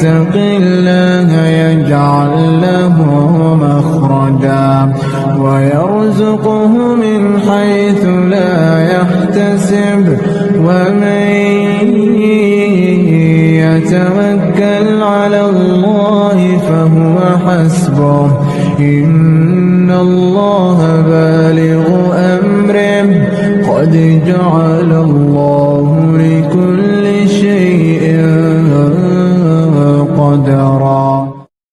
يتق الله يجعل له مخرجا ويرزقه من حيث لا يحتسب ومن يتوكل على الله فهو حسبه إن الله بالغ أمره قد جعل الله